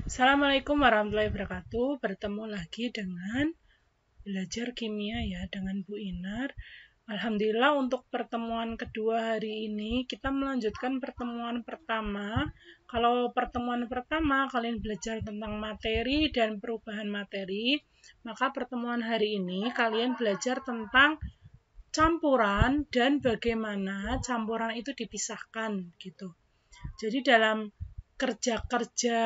Assalamualaikum warahmatullahi wabarakatuh. Bertemu lagi dengan belajar kimia ya dengan Bu Inar. Alhamdulillah untuk pertemuan kedua hari ini kita melanjutkan pertemuan pertama. Kalau pertemuan pertama kalian belajar tentang materi dan perubahan materi, maka pertemuan hari ini kalian belajar tentang campuran dan bagaimana campuran itu dipisahkan gitu. Jadi dalam kerja-kerja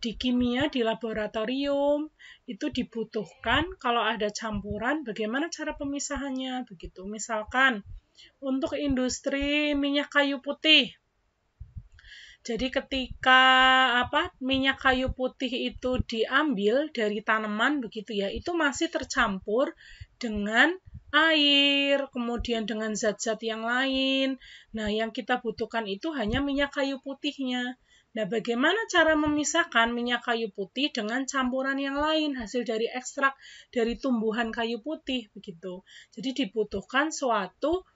di kimia di laboratorium itu dibutuhkan kalau ada campuran bagaimana cara pemisahannya begitu. Misalkan untuk industri minyak kayu putih. Jadi ketika minyak kayu putih itu diambil dari tanaman begitu ya, itu masih tercampur dengan air, kemudian dengan zat-zat yang lain. Nah, yang kita butuhkan itu hanya minyak kayu putihnya. Nah, bagaimana cara memisahkan minyak kayu putih dengan campuran yang lain, hasil dari ekstrak dari tumbuhan kayu putih begitu. Jadi dibutuhkan suatu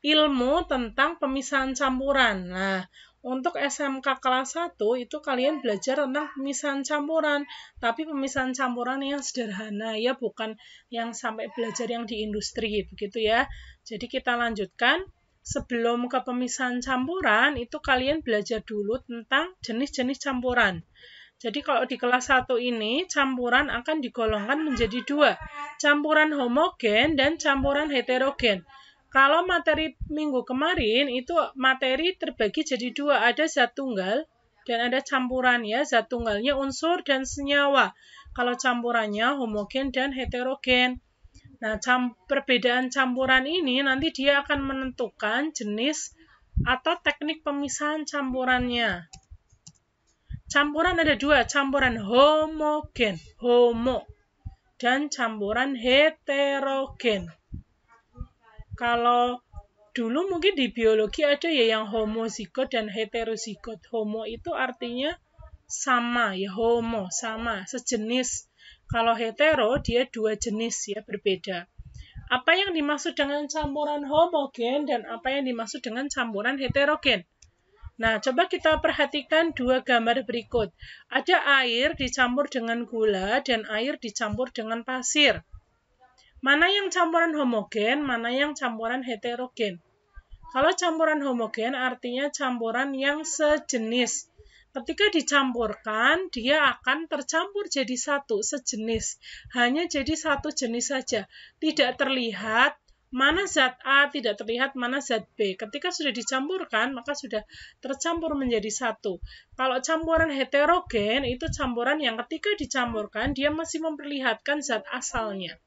ilmu tentang pemisahan campuran. Nah, untuk SMK kelas 1 itu kalian belajar tentang pemisahan campuran, tapi pemisahan campuran yang sederhana ya, bukan yang sampai belajar yang di industri begitu ya. Jadi kita lanjutkan. Sebelum ke pemisahan campuran itu kalian belajar dulu tentang jenis-jenis campuran. Jadi kalau di kelas 1 ini campuran akan digolongkan menjadi dua, campuran homogen dan campuran heterogen. Kalau materi minggu kemarin itu materi terbagi jadi dua, ada zat tunggal dan ada campuran ya. Zat tunggalnya unsur dan senyawa. Kalau campurannya homogen dan heterogen. Nah, perbedaan campuran ini nanti dia akan menentukan jenis atau teknik pemisahan campurannya. Campuran ada dua, campuran homogen, homo, dan campuran heterogen. Kalau dulu mungkin di biologi ada ya yang homozigot dan heterozigot. Homo itu artinya sama ya, homo, sama, sejenis. Kalau hetero dia dua jenis ya, berbeda. Apa yang dimaksud dengan campuran homogen dan apa yang dimaksud dengan campuran heterogen? Nah, coba kita perhatikan dua gambar berikut. Ada air dicampur dengan gula dan air dicampur dengan pasir. Mana yang campuran homogen, mana yang campuran heterogen? Kalau campuran homogen artinya campuran yang sejenis. Ketika dicampurkan, dia akan tercampur jadi satu, sejenis. Hanya jadi satu jenis saja. Tidak terlihat mana zat A, tidak terlihat mana zat B. Ketika sudah dicampurkan, maka sudah tercampur menjadi satu. Kalau campuran heterogen, itu campuran yang ketika dicampurkan, dia masih memperlihatkan zat asalnya.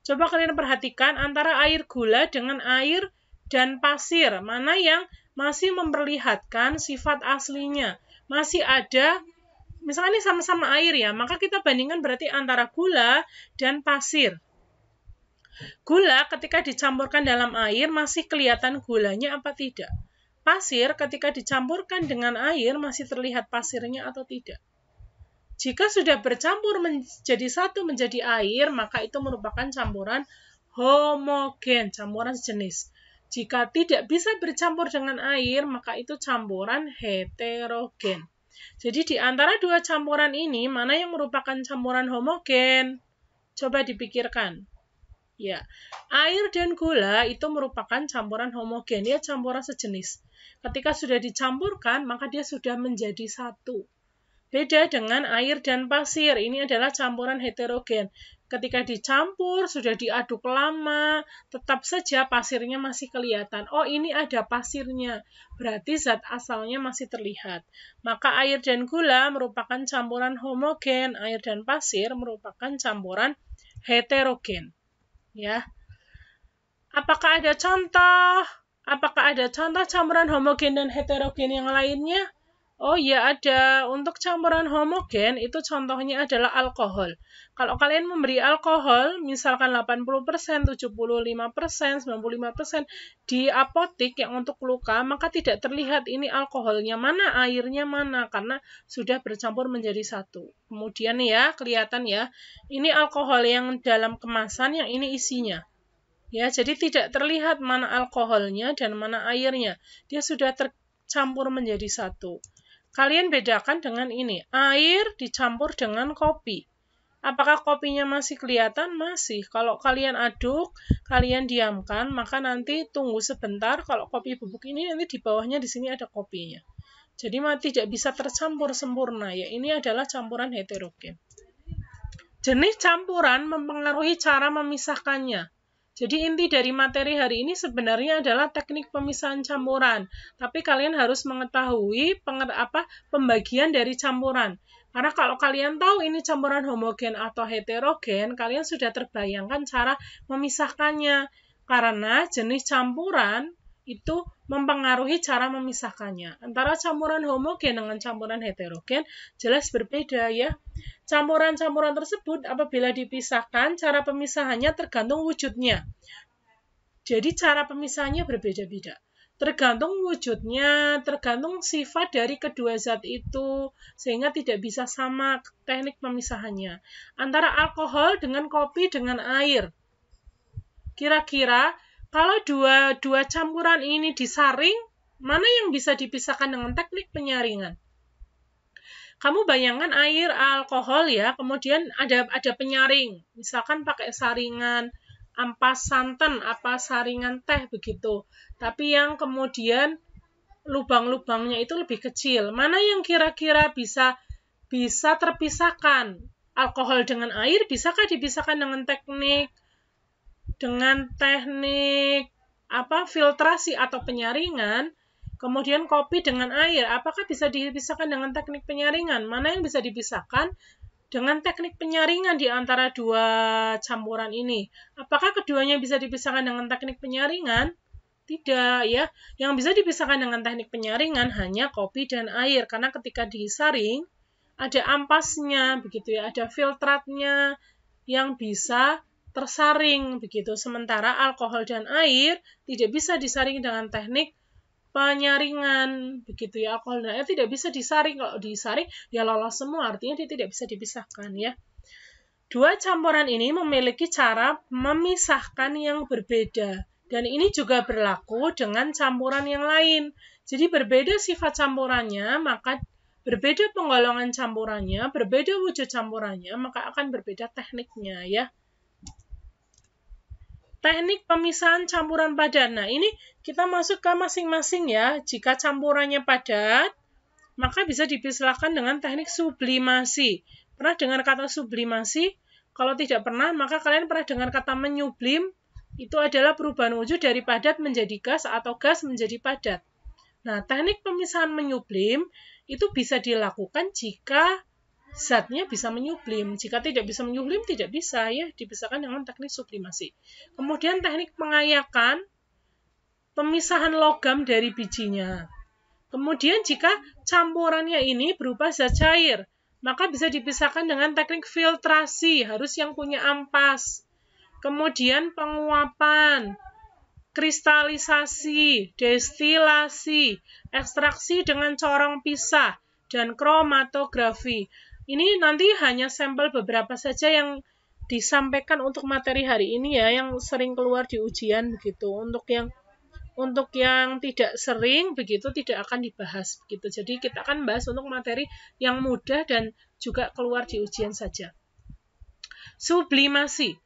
Coba kalian perhatikan antara air gula dengan air dan pasir. Mana yang masih memperlihatkan sifat aslinya? Masih ada, misalnya ini sama-sama air ya, maka kita bandingkan berarti antara gula dan pasir. Gula ketika dicampurkan dalam air masih kelihatan gulanya apa tidak? Pasir ketika dicampurkan dengan air masih terlihat pasirnya atau tidak? Jika sudah bercampur menjadi satu menjadi air, maka itu merupakan campuran homogen, campuran sejenis. Jika tidak bisa bercampur dengan air, maka itu campuran heterogen. Jadi di antara dua campuran ini, mana yang merupakan campuran homogen? Coba dipikirkan. Ya, air dan gula itu merupakan campuran homogen, ya campuran sejenis. Ketika sudah dicampurkan, maka dia sudah menjadi satu. Beda dengan air dan pasir, ini adalah campuran heterogen. Ketika dicampur, sudah diaduk lama, tetap saja pasirnya masih kelihatan. Oh, ini ada pasirnya, berarti zat asalnya masih terlihat. Maka air dan gula merupakan campuran homogen, air dan pasir merupakan campuran heterogen. Ya. Apakah ada contoh campuran homogen dan heterogen yang lainnya? Oh iya ada. Untuk campuran homogen itu contohnya adalah alkohol. Kalau kalian memberi alkohol, misalkan 80%, 75%, 95% di apotik yang untuk luka, maka tidak terlihat ini alkoholnya mana, airnya mana, karena sudah bercampur menjadi satu. Kemudian ya, kelihatan ya, ini alkohol yang dalam kemasan, yang ini isinya. Ya, jadi tidak terlihat mana alkoholnya dan mana airnya. Dia sudah tercampur menjadi satu. Kalian bedakan dengan ini, air dicampur dengan kopi. Apakah kopinya masih kelihatan? Masih. Kalau kalian aduk, kalian diamkan, maka nanti tunggu sebentar. Kalau kopi bubuk ini nanti di bawahnya di sini ada kopinya. Jadi tidak bisa tercampur sempurna ya. Ini adalah campuran heterogen. Jenis campuran mempengaruhi cara memisahkannya. Jadi inti dari materi hari ini sebenarnya adalah teknik pemisahan campuran. Tapi kalian harus mengetahui pembagian dari campuran. Karena kalau kalian tahu ini campuran homogen atau heterogen, kalian sudah terbayangkan cara memisahkannya. Karena jenis campuran itu mempengaruhi cara memisahkannya. Antara campuran homogen dengan campuran heterogen jelas berbeda ya. Campuran-campuran tersebut apabila dipisahkan, cara pemisahannya tergantung wujudnya. Jadi cara pemisahannya berbeda-beda. Tergantung wujudnya, tergantung sifat dari kedua zat itu, sehingga tidak bisa sama teknik pemisahannya. Antara alkohol dengan kopi dengan air. Kira-kira kalau dua campuran ini disaring, mana yang bisa dipisahkan dengan teknik penyaringan? Kamu bayangkan air, alkohol ya, kemudian ada penyaring, misalkan pakai saringan ampas santan, saringan teh begitu. Tapi yang kemudian lubang-lubangnya itu lebih kecil. Mana yang kira-kira bisa terpisahkan? Alkohol dengan air bisakah dipisahkan dengan teknik filtrasi atau penyaringan? Kemudian kopi dengan air, apakah bisa dipisahkan dengan teknik penyaringan? Mana yang bisa dipisahkan dengan teknik penyaringan di antara dua campuran ini? Apakah keduanya bisa dipisahkan dengan teknik penyaringan? Tidak ya. Yang bisa dipisahkan dengan teknik penyaringan hanya kopi dan air, karena ketika disaring ada ampasnya begitu ya, ada filtratnya yang bisa tersaring begitu. Sementara alkohol dan air tidak bisa disaring dengan teknik penyaringan begitu ya. Alkohol dan air tidak bisa disaring. Kalau disaring ya lolos semua, artinya dia tidak bisa dipisahkan ya. Dua campuran ini memiliki cara memisahkan yang berbeda, dan ini juga berlaku dengan campuran yang lain. Jadi berbeda sifat campurannya, maka berbeda penggolongan campurannya, berbeda wujud campurannya, maka akan berbeda tekniknya ya. Teknik pemisahan campuran padat. Nah, ini kita masuk ke masing-masing ya. Jika campurannya padat, maka bisa dipisahkan dengan teknik sublimasi. Pernah dengar kata sublimasi? Kalau tidak pernah, maka kalian pernah dengar kata menyublim. Itu adalah perubahan wujud dari padat menjadi gas atau gas menjadi padat. Nah, teknik pemisahan menyublim itu bisa dilakukan jika zatnya bisa menyublim. Jika tidak bisa menyublim, tidak bisa ya dipisahkan dengan teknik sublimasi. Kemudian teknik pengayakan, pemisahan logam dari bijinya. Kemudian jika campurannya ini berupa zat cair, maka bisa dipisahkan dengan teknik filtrasi, harus yang punya ampas. Kemudian penguapan, kristalisasi, destilasi, ekstraksi dengan corong pisah, dan kromatografi. Ini nanti hanya sampel beberapa saja yang disampaikan untuk materi hari ini ya, yang sering keluar di ujian begitu. Untuk yang tidak sering begitu tidak akan dibahas begitu. Jadi kita akan bahas untuk materi yang mudah dan juga keluar di ujian saja. Sublimasi.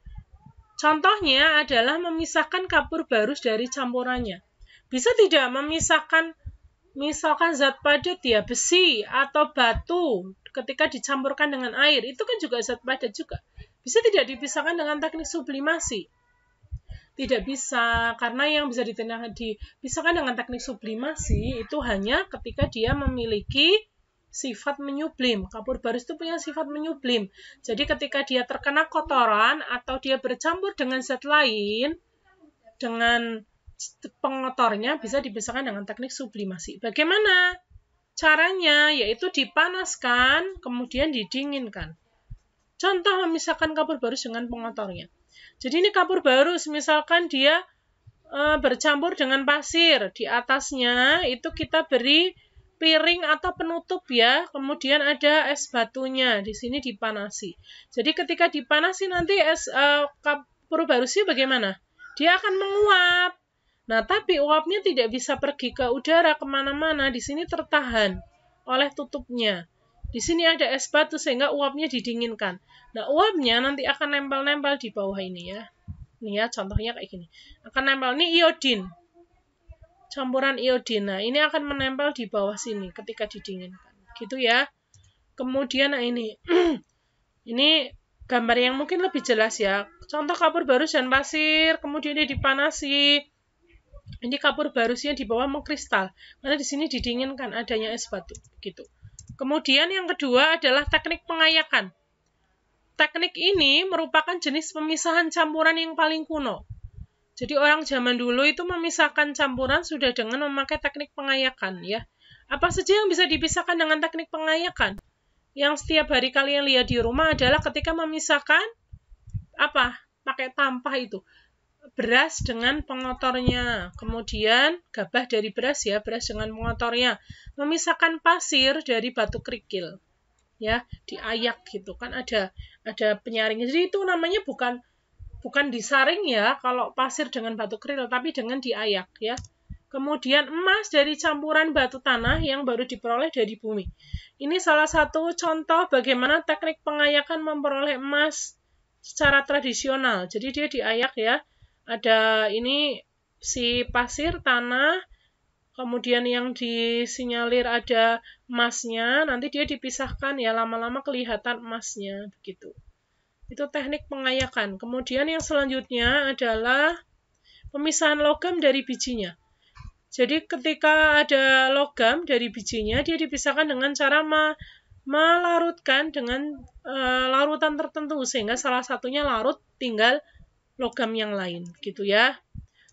Contohnya adalah memisahkan kapur barus dari campurannya. Bisa tidak memisahkan misalkan zat padat ya, besi atau batu ketika dicampurkan dengan air, itu kan juga zat padat juga. Bisa tidak dipisahkan dengan teknik sublimasi? Tidak bisa, karena yang bisa dipisahkan dengan teknik sublimasi itu hanya ketika dia memiliki sifat menyublim. Kapur barus itu punya sifat menyublim. Jadi ketika dia terkena kotoran atau dia bercampur dengan zat lain, dengan pengotornya bisa dipisahkan dengan teknik sublimasi. Bagaimana caranya? Yaitu dipanaskan, kemudian didinginkan. Contoh memisahkan kapur barus dengan pengotornya. Jadi ini kapur barus, misalkan dia bercampur dengan pasir. Di atasnya itu kita beri piring atau penutup ya. Kemudian ada es batunya. Di sini dipanasi. Jadi ketika dipanasi nanti kapur barusnya bagaimana? Dia akan menguap. Nah, tapi uapnya tidak bisa pergi ke udara kemana-mana, di sini tertahan. oleh tutupnya. Di sini ada es batu sehingga uapnya didinginkan. Nah, uapnya nanti akan nempel-nempel di bawah ini ya. Nih ya, contohnya kayak gini. Akan nempel, ini iodin. Campuran iodin. Nah, ini akan menempel di bawah sini ketika didinginkan. Gitu ya. Kemudian, nah ini. Ini gambar yang mungkin lebih jelas ya. Contoh kapur barus dan pasir, kemudian dia dipanasi. Ini kapur barusnya di bawah mengkristal. Karena di sini didinginkan adanya es batu. Gitu. Kemudian yang kedua adalah teknik pengayakan. Teknik ini merupakan jenis pemisahan campuran yang paling kuno. Jadi orang zaman dulu itu memisahkan campuran sudah dengan memakai teknik pengayakan ya. Apa saja yang bisa dipisahkan dengan teknik pengayakan? Yang setiap hari kalian lihat di rumah adalah ketika memisahkan apa? Pakai tampah itu. Beras dengan pengotornya. Kemudian gabah dari beras ya, beras dengan pengotornya. Memisahkan pasir dari batu kerikil. Ya, diayak gitu kan ada penyaring. Jadi itu namanya bukan disaring ya kalau pasir dengan batu kerikil, tapi dengan diayak ya. Kemudian emas dari campuran batu tanah yang baru diperoleh dari bumi. Ini salah satu contoh bagaimana teknik pengayakan memperoleh emas secara tradisional. Jadi dia diayak ya. Ada ini si pasir tanah, kemudian yang disinyalir ada emasnya, nanti dia dipisahkan ya, lama-lama kelihatan emasnya begitu. Itu teknik pengayakan. Kemudian yang selanjutnya adalah pemisahan logam dari bijinya. Jadi ketika ada logam dari bijinya, dia dipisahkan dengan cara melarutkan dengan larutan tertentu, sehingga salah satunya larut tinggal logam yang lain, gitu ya.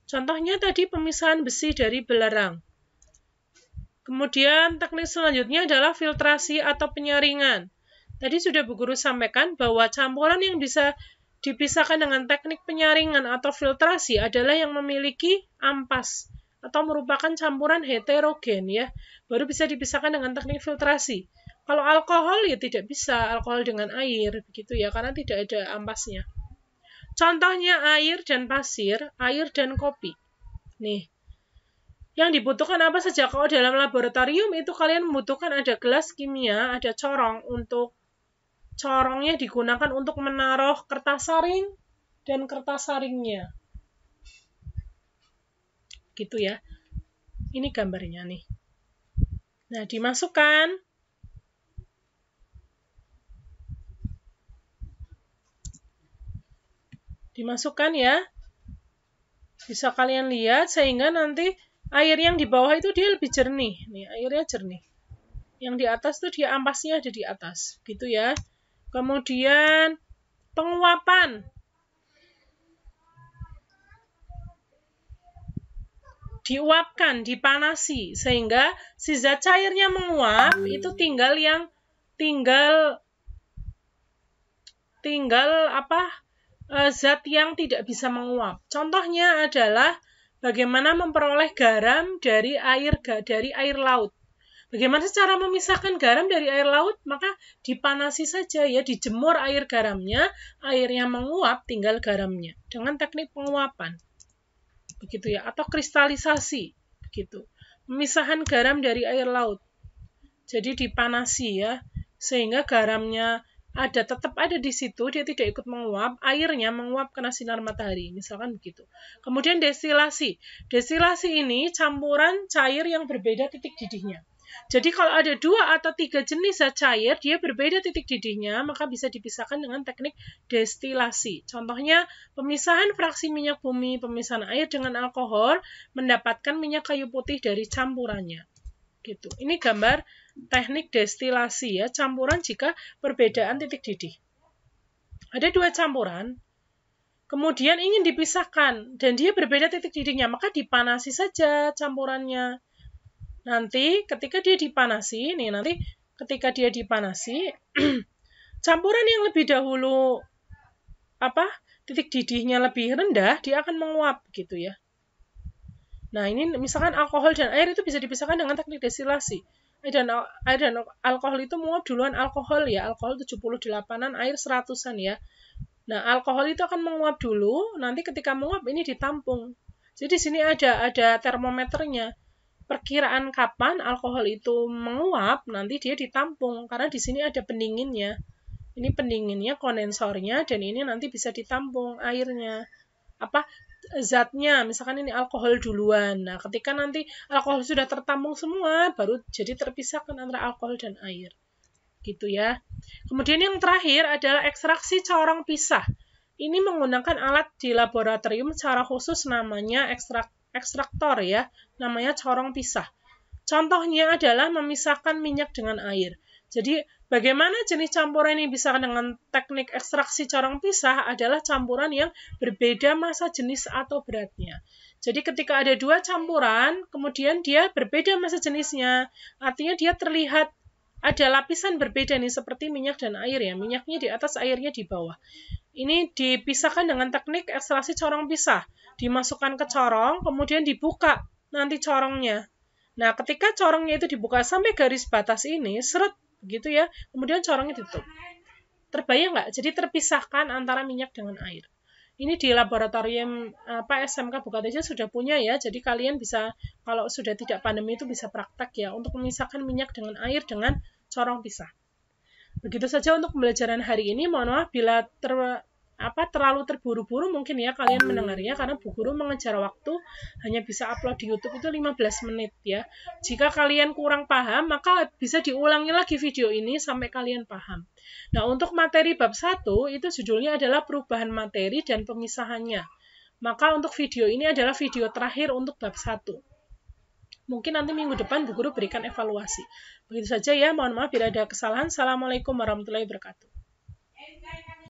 Contohnya tadi pemisahan besi dari belerang. Kemudian teknik selanjutnya adalah filtrasi atau penyaringan. Tadi sudah Bu Guru sampaikan bahwa campuran yang bisa dipisahkan dengan teknik penyaringan atau filtrasi adalah yang memiliki ampas atau merupakan campuran heterogen ya. Baru bisa dipisahkan dengan teknik filtrasi. Kalau alkohol ya tidak bisa, alkohol dengan air begitu ya, karena tidak ada ampasnya. Contohnya air dan pasir, air dan kopi. Nih. Yang dibutuhkan apa saja? Kalau dalam laboratorium itu kalian membutuhkan ada gelas kimia, ada corong untuk corongnya digunakan untuk menaruh kertas saring dan kertas saringnya. Gitu ya. Ini gambarnya nih. Nah, dimasukkan. Dimasukkan ya. Bisa kalian lihat sehingga nanti air yang di bawah itu dia lebih jernih. Nih, airnya jernih. Yang di atas tuh dia ampasnya ada di atas. Gitu ya. Kemudian penguapan. Diuapkan, dipanasi sehingga si zat cairnya menguap, itu tinggal zat yang tidak bisa menguap. Contohnya adalah bagaimana memperoleh garam dari air laut. Bagaimana cara memisahkan garam dari air laut? Maka dipanasi saja ya, dijemur air garamnya, airnya menguap, tinggal garamnya dengan teknik penguapan. Begitu ya, atau kristalisasi begitu. Pemisahan garam dari air laut. Jadi dipanasi ya, sehingga garamnya tetap ada di situ, dia tidak ikut menguap, airnya menguap kena sinar matahari, misalkan begitu. Kemudian destilasi. Destilasi ini campuran cair yang berbeda titik didihnya. Jadi kalau ada 2 atau 3 jenis zat cair, dia berbeda titik didihnya, maka bisa dipisahkan dengan teknik destilasi. Contohnya, pemisahan fraksi minyak bumi, pemisahan air dengan alkohol, mendapatkan minyak kayu putih dari campurannya. Gitu. Ini gambar teknik destilasi ya, campuran jika perbedaan titik didih. Ada 2 campuran, kemudian ingin dipisahkan, dan dia berbeda titik didihnya, maka dipanasi saja campurannya. Nanti ketika dia dipanasi, campuran yang lebih dahulu titik didihnya lebih rendah, dia akan menguap gitu ya. Nah, ini misalkan alkohol dan air itu bisa dipisahkan dengan teknik destilasi. Air dan alkohol itu menguap duluan alkohol ya, alkohol 78-an, air 100-an ya. Nah, alkohol itu akan menguap dulu, nanti ketika menguap ini ditampung. Jadi di sini ada termometernya. perkiraan kapan alkohol itu menguap, nanti dia ditampung karena di sini ada pendinginnya. Ini pendinginnya, kondensornya, dan ini nanti bisa ditampung airnya. Zatnya, misalkan ini alkohol duluan. Nah, ketika nanti alkohol sudah tertampung semua, baru jadi terpisahkan antara alkohol dan air. Gitu ya. Kemudian yang terakhir adalah ekstraksi corong pisah. Ini menggunakan alat di laboratorium secara khusus namanya ekstraktor ya, namanya corong pisah. Contohnya adalah memisahkan minyak dengan air. Jadi, bagaimana jenis campuran ini bisa dengan teknik ekstraksi corong pisah adalah campuran yang berbeda massa jenis atau beratnya. Jadi, ketika ada dua campuran, kemudian dia berbeda massa jenisnya, artinya dia terlihat ada lapisan berbeda nih, seperti minyak dan air ya. Minyaknya di atas, airnya di bawah. Ini dipisahkan dengan teknik ekstraksi corong pisah. Dimasukkan ke corong, kemudian dibuka nanti corongnya. Nah, ketika corongnya itu dibuka sampai garis batas ini, seret, begitu ya, kemudian corongnya ditutup. Terbayang nggak? Jadi terpisahkan antara minyak dengan air. Ini di laboratorium SMK Bukatija sudah punya ya, jadi kalian bisa, kalau sudah tidak pandemi itu bisa praktek ya, untuk memisahkan minyak dengan air dengan corong pisah. Begitu saja untuk pembelajaran hari ini. Mohon maaf bila terlalu terburu-buru mungkin ya kalian mendengarnya, karena Bu Guru mengejar waktu, hanya bisa upload di YouTube itu 15 menit ya. Jika kalian kurang paham, maka bisa diulangi lagi video ini sampai kalian paham. Nah, untuk materi bab 1 itu judulnya adalah perubahan materi dan pemisahannya. Maka untuk video ini adalah video terakhir untuk bab 1. Mungkin nanti minggu depan Bu Guru berikan evaluasi. Begitu saja ya, mohon maaf bila ada kesalahan. Assalamualaikum warahmatullahi wabarakatuh.